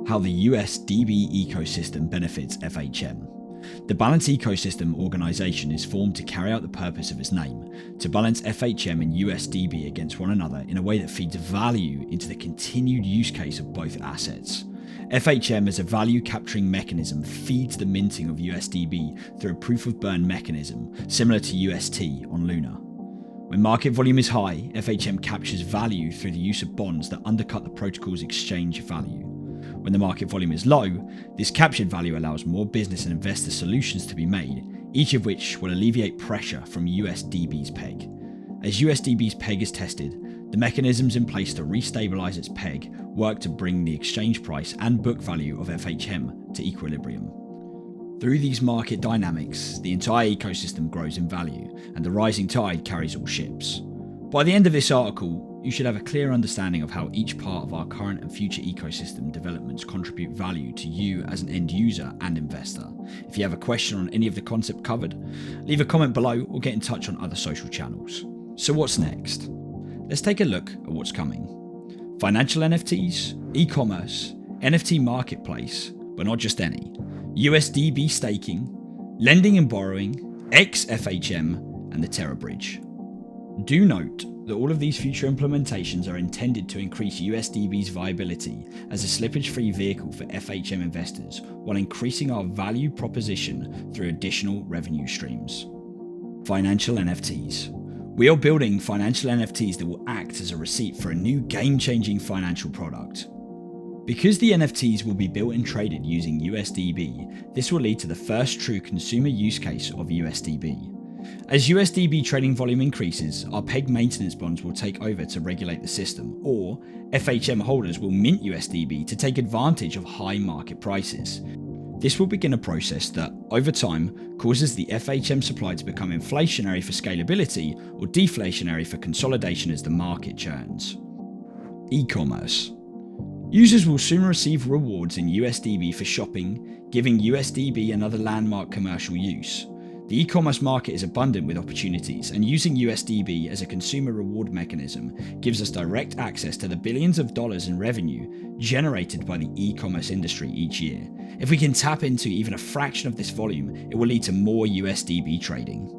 How the USDB ecosystem benefits FHM. The Balance ecosystem organization is formed to carry out the purpose of its name, to balance FHM and USDB against one another in a way that feeds value into the continued use case of both assets. FHM as a value capturing mechanism feeds the minting of USDB through a proof of burn mechanism similar to UST on Luna. When market volume is high, FHM captures value through the use of bonds that undercut the protocol's exchange value. When the market volume is low, this captured value allows more business and investor solutions to be made, each of which will alleviate pressure from USDB's peg. As USDB's peg is tested, the mechanisms in place to restabilize its peg work to bring the exchange price and book value of FHM to equilibrium. Through these market dynamics, the entire ecosystem grows in value, and the rising tide carries all ships. By the end of this article, you should have a clear understanding of how each part of our current and future ecosystem developments contribute value to you as an end user and investor. If you have a question on any of the concept covered, leave a comment below or get in touch on other social channels. So what's next? Let's take a look at what's coming. Financial NFTs, e-commerce, NFT Marketplace, but not just any, USDB Staking, lending and borrowing, FHM, and the Terra Bridge. Do note that all of these future implementations are intended to increase USDB's viability as a slippage-free vehicle for FHM investors while increasing our value proposition through additional revenue streams. Financial NFTs. We are building financial NFTs that will act as a receipt for a new game-changing financial product. Because the NFTs will be built and traded using USDB, this will lead to the first true consumer use case of USDB. As USDB trading volume increases, our peg maintenance bonds will take over to regulate the system, or FHM holders will mint USDB to take advantage of high market prices. This will begin a process that, over time, causes the FHM supply to become inflationary for scalability or deflationary for consolidation as the market churns. E-commerce. Users will soon receive rewards in USDB for shopping, giving USDB another landmark commercial use. The e-commerce market is abundant with opportunities, and using USDB as a consumer reward mechanism gives us direct access to the billions of dollars in revenue generated by the e-commerce industry each year. If we can tap into even a fraction of this volume, it will lead to more USDB trading.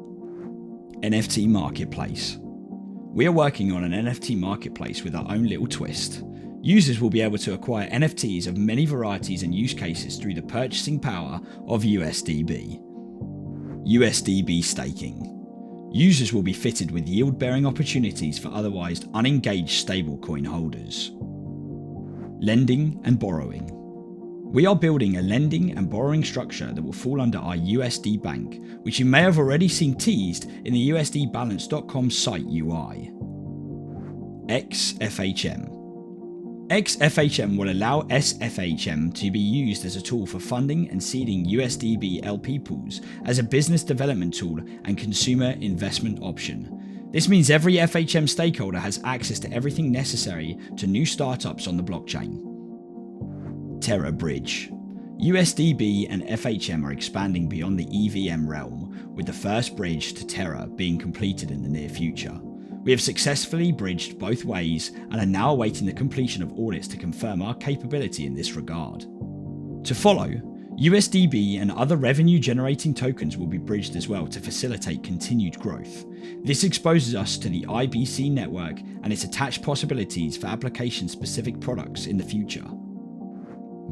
NFT Marketplace. We are working on an NFT marketplace with our own little twist. Users will be able to acquire NFTs of many varieties and use cases through the purchasing power of USDB. USDB Staking. Users will be fitted with yield-bearing opportunities for otherwise unengaged stablecoin holders. Lending and borrowing. We are building a lending and borrowing structure that will fall under our USD Bank, which you may have already seen teased in the USD balance.com site UI. FHM. FHM will allow FHM to be used as a tool for funding and seeding USDB LP pools as a business development tool and consumer investment option. This means every FHM stakeholder has access to everything necessary to new startups on the blockchain. Terra Bridge. USDB and FHM are expanding beyond the EVM realm, with the first bridge to Terra being completed in the near future. We have successfully bridged both ways and are now awaiting the completion of audits to confirm our capability in this regard. To follow, USDB and other revenue-generating tokens will be bridged as well to facilitate continued growth. This exposes us to the IBC network and its attached possibilities for application-specific products in the future.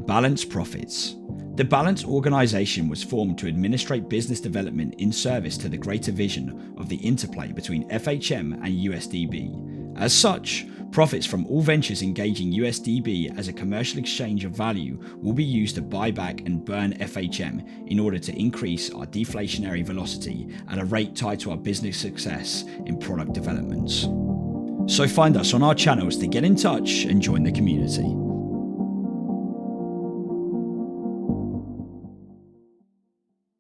Balance profits. The Balance organization was formed to administrate business development in service to the greater vision of the interplay between FHM and USDB. As such, profits from all ventures engaging USDB as a commercial exchange of value will be used to buy back and burn FHM in order to increase our deflationary velocity at a rate tied to our business success in product developments. So find us on our channels to get in touch and join the community.